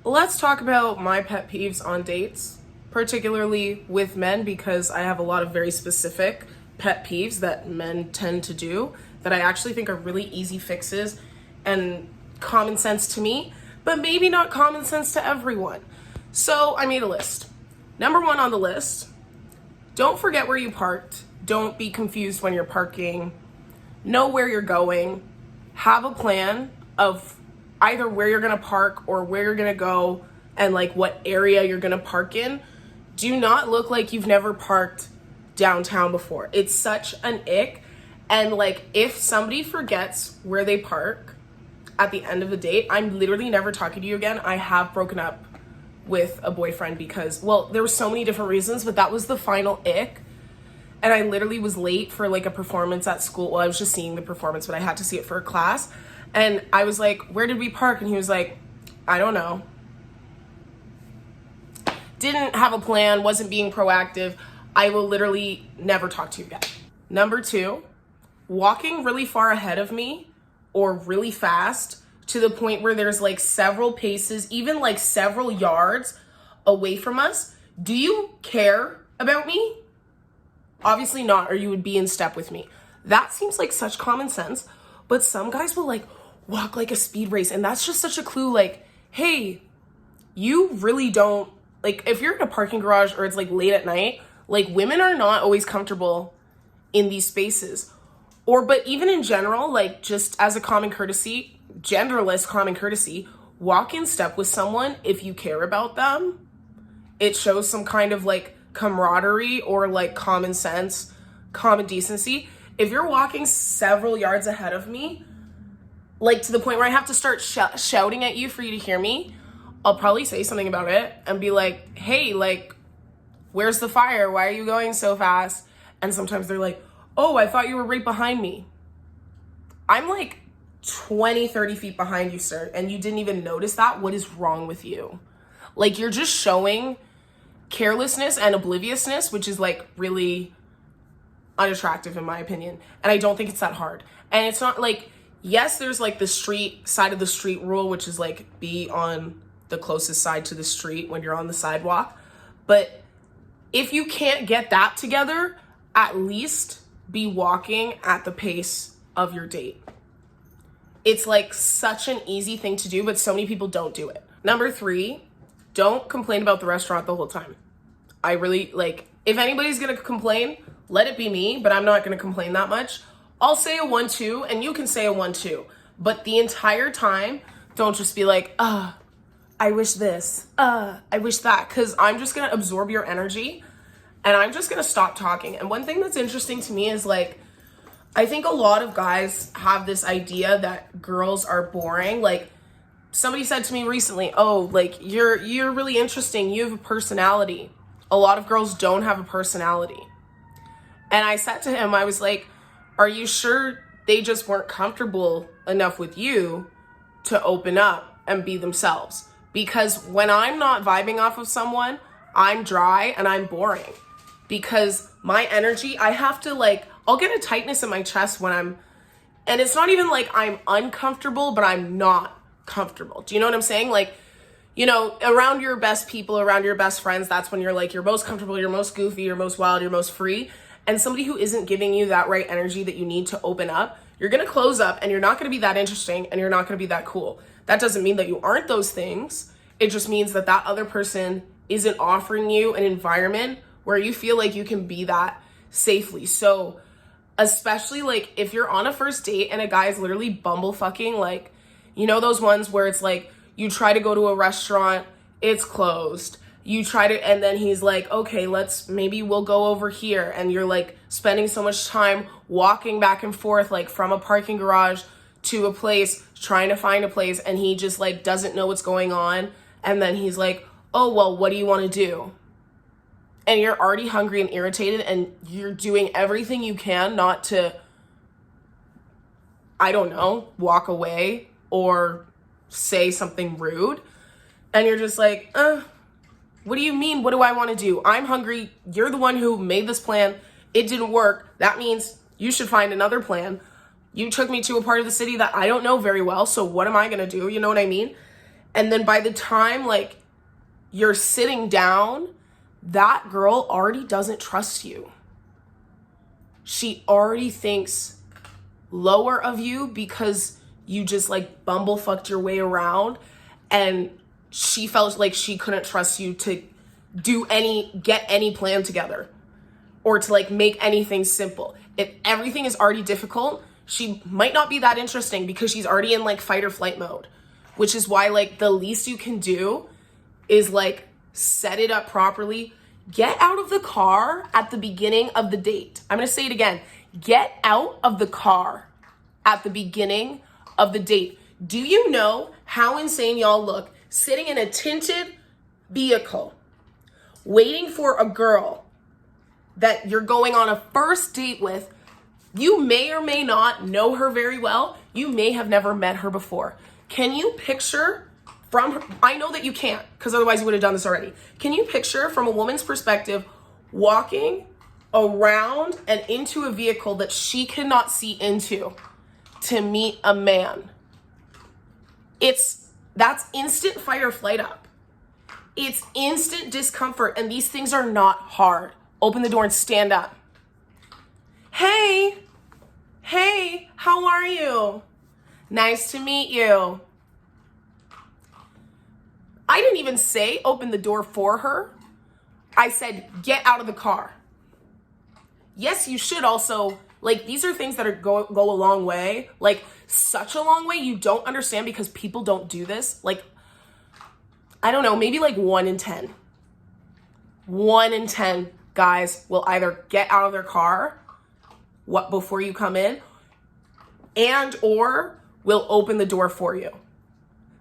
Let's talk about my pet peeves on dates, particularly with men, because I have a lot of very specific pet peeves that men tend to do that I actually think are really easy fixes and common sense to me, but maybe not common sense to everyone. So I made a list. Number one on the list, don't forget where you parked. Don't be confused when you're parking. Know where you're going. Have a plan of either where you're gonna park or where you're gonna go and like what area you're gonna park in. Do not look like you've never parked downtown before. It's such an ick. And like if somebody forgets where they park at the end of the date, I'm literally never talking to you again. I have broken up with a boyfriend because, well, there were so many different reasons, but that was the final ick. And I literally was late for like a performance at school. Well, I was just seeing the performance, but I had to see it for a class. And I was like, where did we park? And he was like, I don't know. Didn't have a plan, wasn't being proactive. I will literally never talk to you again. Number two, walking really far ahead of me or really fast to the point where there's like several paces, even like several yards away from us. Do you care about me? Obviously not, or you would be in step with me. That seems like such common sense, but some guys will like walk like a speed race, and that's just such a clue like, hey, you really don't, like if you're in a parking garage or it's like late at night, like women are not always comfortable in these spaces. But even in general, like just as a common courtesy, genderless common courtesy, walk in step with someone if you care about them. It shows some kind of like camaraderie or like common sense, common decency. If you're walking several yards ahead of me, like to the point where I have to start shouting at you for you to hear me, I'll probably say something about it and be like, hey, like, where's the fire? Why are you going so fast? And sometimes they're like, oh, I thought you were right behind me. I'm like 20, 30 feet behind you, sir, and you didn't even notice that? What is wrong with you? Like, you're just showing carelessness and obliviousness, which is like really unattractive in my opinion. And I don't think it's that hard. And it's not like, yes, there's like the street side of the street rule, which is like be on the closest side to the street when you're on the sidewalk. But if you can't get that together, at least be walking at the pace of your date. It's like such an easy thing to do, but so many people don't do it. Number three, don't complain about the restaurant the whole time. I really like, if anybody's gonna complain, let it be me, but I'm not gonna complain that much. I'll say a 1-2 and you can say a 1-2, but the entire time, don't just be like, I wish this, I wish that, because I'm just gonna absorb your energy and I'm just gonna stop talking. And one thing that's interesting to me is like, I think a lot of guys have this idea that girls are boring. Like somebody said to me recently, oh, like you're really interesting. You have a personality. A lot of girls don't have a personality. And I said to him, I was like, are you sure they just weren't comfortable enough with you to open up and be themselves? Because when I'm not vibing off of someone, I'm dry and I'm boring. Because my energy, I have to like, I'll get a tightness in my chest when and it's not even like I'm uncomfortable, but I'm not comfortable. Do you know what I'm saying? Like, you know, around your best people, around your best friends, that's when you're like, you're most comfortable, you're most goofy, you're most wild, you're most free. And somebody who isn't giving you that right energy that you need to open up, you're going to close up and you're not going to be that interesting and you're not going to be that cool. That doesn't mean that you aren't those things. It just means that that other person isn't offering you an environment where you feel like you can be that safely. So especially like if you're on a first date and a guy is literally bumblefucking, like, you know, those ones where it's like you try to go to a restaurant, it's closed. You try to, and then he's like, okay, maybe we'll go over here. And you're like spending so much time walking back and forth, like from a parking garage to a place, trying to find a place. And he just like doesn't know what's going on. And then he's like, oh, well, what do you want to do? And you're already hungry and irritated and you're doing everything you can not to, I don't know, walk away or say something rude. And you're just like, what do you mean? What do I want to do? I'm hungry. You're the one who made this plan. It didn't work. That means you should find another plan. You took me to a part of the city that I don't know very well. So what am I going to do? You know what I mean? And then by the time like you're sitting down, that girl already doesn't trust you. She already thinks lower of you because you just like bumblefucked your way around, and she felt like she couldn't trust you to get any plan together or to like make anything simple. If everything is already difficult, she might not be that interesting because she's already in like fight or flight mode, which is why like the least you can do is like set it up properly. Get out of the car at the beginning of the date. I'm going to say it again. Get out of the car at the beginning of the date. Do you know how insane y'all look sitting in a tinted vehicle waiting for a girl that you're going on a first date with? You may or may not know her very well. You may have never met her before. Can you picture from her? I know that you can't, because otherwise you would have done this already. Can you picture from a woman's perspective walking around and into a vehicle that she cannot see into to meet a man? That's instant fight or flight up. It's instant discomfort, and these things are not hard. Open the door and stand up. Hey, how are you? Nice to meet you. I didn't even say open the door for her. I said, get out of the car. Yes, you should also, like, these are things that go a long way, like such a long way you don't understand because people don't do this. Like, I don't know, maybe like 1 in 10. 1 in 10 guys will either get out of their car before you come in and or will open the door for you.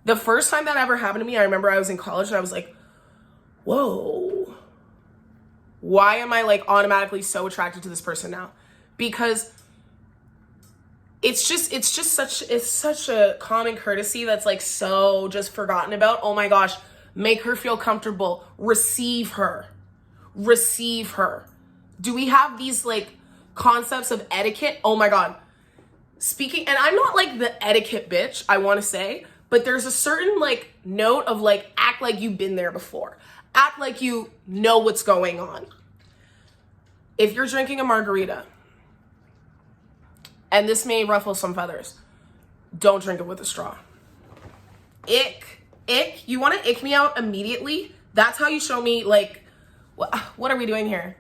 The first time that ever happened to me, I remember I was in college and I was like, whoa, why am I like automatically so attracted to this person now? Because it's such a common courtesy that's like so just forgotten about. Oh my gosh, make her feel comfortable. Receive her. Do we have these like concepts of etiquette? Oh my God. Speaking, and I'm not like the etiquette bitch, I want to say, but there's a certain like note of like, act like you've been there before. Act like you know what's going on. If you're drinking a margarita, and this may ruffle some feathers, don't drink it with a straw. Ick. You want to ick me out immediately? That's how you show me like, what are we doing here?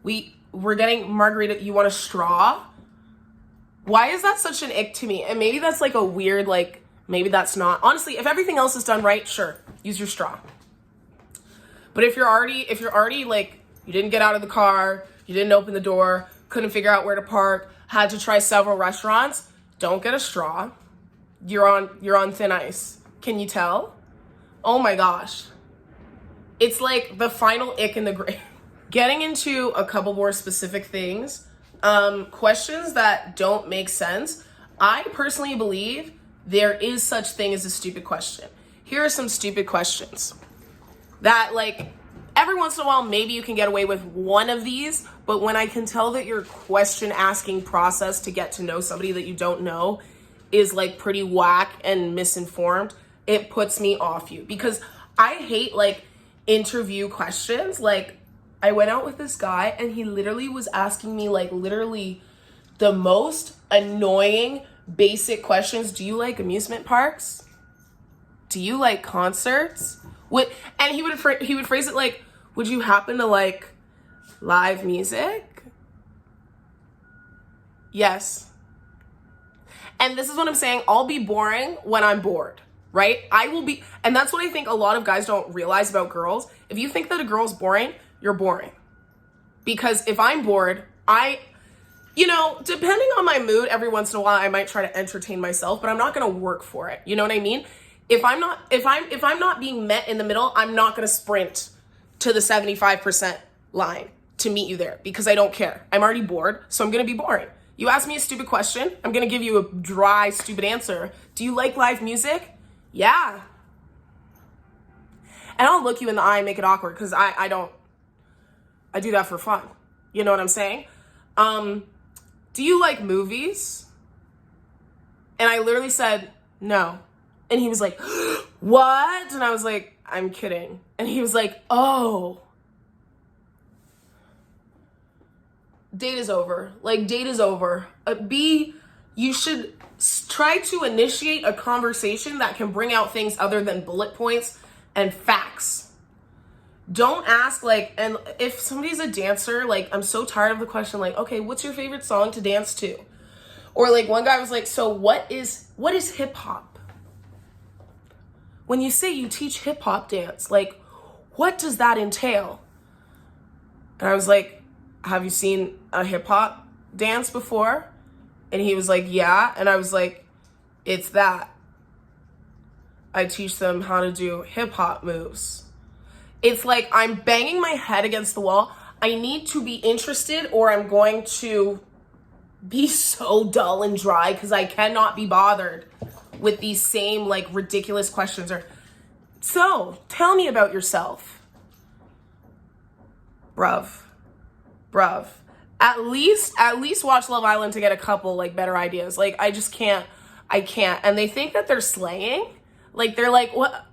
We're getting margarita, you want a straw? Why is that such an ick to me? And maybe that's like a weird, like, maybe that's not. Honestly, if everything else is done right, sure, use your straw. But if you're already like, you didn't get out of the car, you didn't open the door, couldn't figure out where to park, had to try several restaurants, don't get a straw. You're on thin ice. Can you tell? Oh my gosh. It's like the final ick in the grave. Getting into a couple more specific things, questions that don't make sense. I personally believe there is such thing as a stupid question. Here are some stupid questions that like every once in a while, maybe you can get away with one of these, but when I can tell that your question asking process to get to know somebody that you don't know is like pretty whack and misinformed, it puts me off you, because I hate like interview questions. Like, I went out with this guy and he literally was asking me like literally the most annoying basic questions. Do you like amusement parks? Do you like concerts? And he would phrase it like, would you happen to like live music? Yes. And this is what I'm saying. I'll be boring when I'm bored, right? I will be. And that's what I think a lot of guys don't realize about girls. If you think that a girl's boring, you're boring. Because if I'm bored, depending on my mood, every once in a while, I might try to entertain myself, but I'm not going to work for it. You know what I mean? If I'm not being met in the middle, I'm not going to sprint to the 75% line to meet you there, because I don't care. I'm already bored, so I'm going to be boring. You ask me a stupid question, I'm going to give you a dry, stupid answer. Do you like live music? Yeah. And I'll look you in the eye and make it awkward, because I do that for fun. You know what I'm saying? Do you like movies? And I literally said, no. And he was like, what? And I was like, I'm kidding. And he was like, oh. Date is over. Like, date is over. You should try to initiate a conversation that can bring out things other than bullet points and facts. Don't ask, like, and if somebody's a dancer, like, I'm so tired of the question, like, okay, what's your favorite song to dance to? Or like one guy was like, so what is hip hop? When you say you teach hip hop dance, like, what does that entail? And I was like, have you seen a hip hop dance before? And he was like, yeah. And I was like, it's that. I teach them how to do hip hop moves. It's like I'm banging my head against the wall. I need to be interested or I'm going to be so dull and dry because I cannot be bothered with these same like ridiculous questions. Or, so tell me about yourself. Bruv. At least watch Love Island to get a couple like better ideas. Like I can't. And they think that they're slaying. Like they're like, what?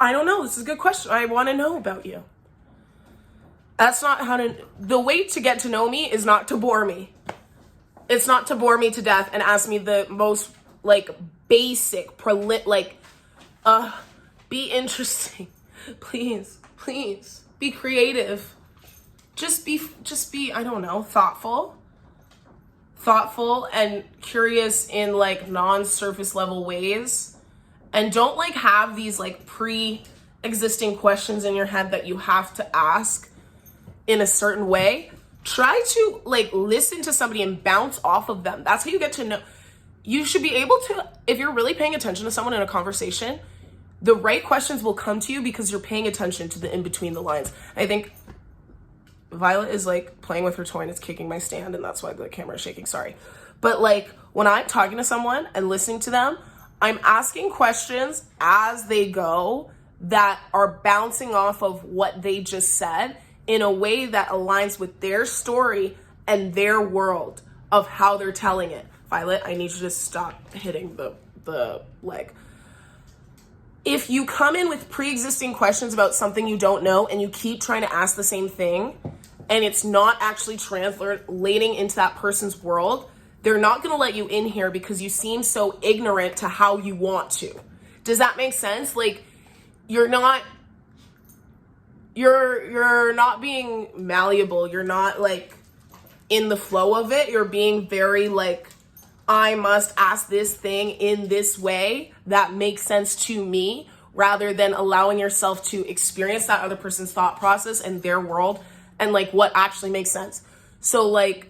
I don't know. This is a good question. I want to know about you. That's not the way to get to know me is not to bore me. It's not to bore me to death and ask me the most like basic, be interesting. Please, be creative. Just be, I don't know, thoughtful and curious in like non-surface level ways. And don't like have these like pre-existing questions in your head that you have to ask in a certain way. Try to like listen to somebody and bounce off of them. That's how you get to know. You should be able to, if you're really paying attention to someone in a conversation, the right questions will come to you because you're paying attention to the in between the lines. I think Violet is like playing with her toy and it's kicking my stand and that's why the camera is shaking, sorry. But like when I'm talking to someone and listening to them, I'm asking questions as they go that are bouncing off of what they just said in a way that aligns with their story and their world of how they're telling it. Violet, I need you to stop hitting the leg. If you come in with pre-existing questions about something you don't know and you keep trying to ask the same thing and it's not actually translating into that person's world, they're not going to let you in here because you seem so ignorant to how you want to. Does that make sense? Like you're not being malleable. You're not like in the flow of it. You're being very like, I must ask this thing in this way that makes sense to me, rather than allowing yourself to experience that other person's thought process and their world and like what actually makes sense. So like,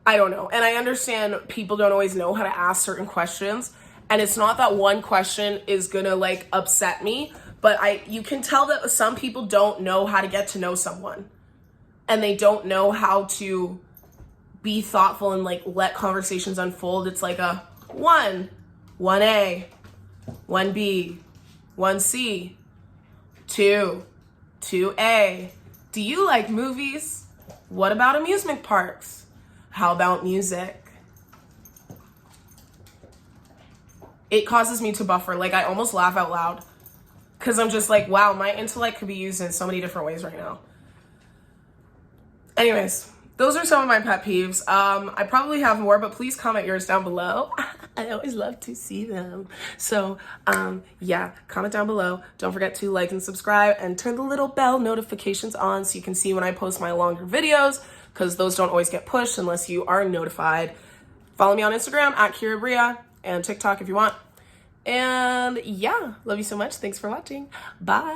I don't know. And I understand people don't always know how to ask certain questions. And it's not that one question is gonna like upset me, but you can tell that some people don't know how to get to know someone. And they don't know how to be thoughtful and like let conversations unfold. It's like a 1A, 1B, 1C, 2A. Do you like movies? What about amusement parks? How about music? It causes me to buffer. Like I almost laugh out loud because I'm just like, wow, my intellect could be used in so many different ways right now. Anyways, those are some of my pet peeves. I probably have more, but please comment yours down below. I always love to see them. So yeah, comment down below. Don't forget to like and subscribe and turn the little bell notifications on so you can see when I post my longer videos, because those don't always get pushed unless you are notified. Follow me on Instagram at Kira Bria and TikTok if you want. And yeah, love you so much. Thanks for watching. Bye.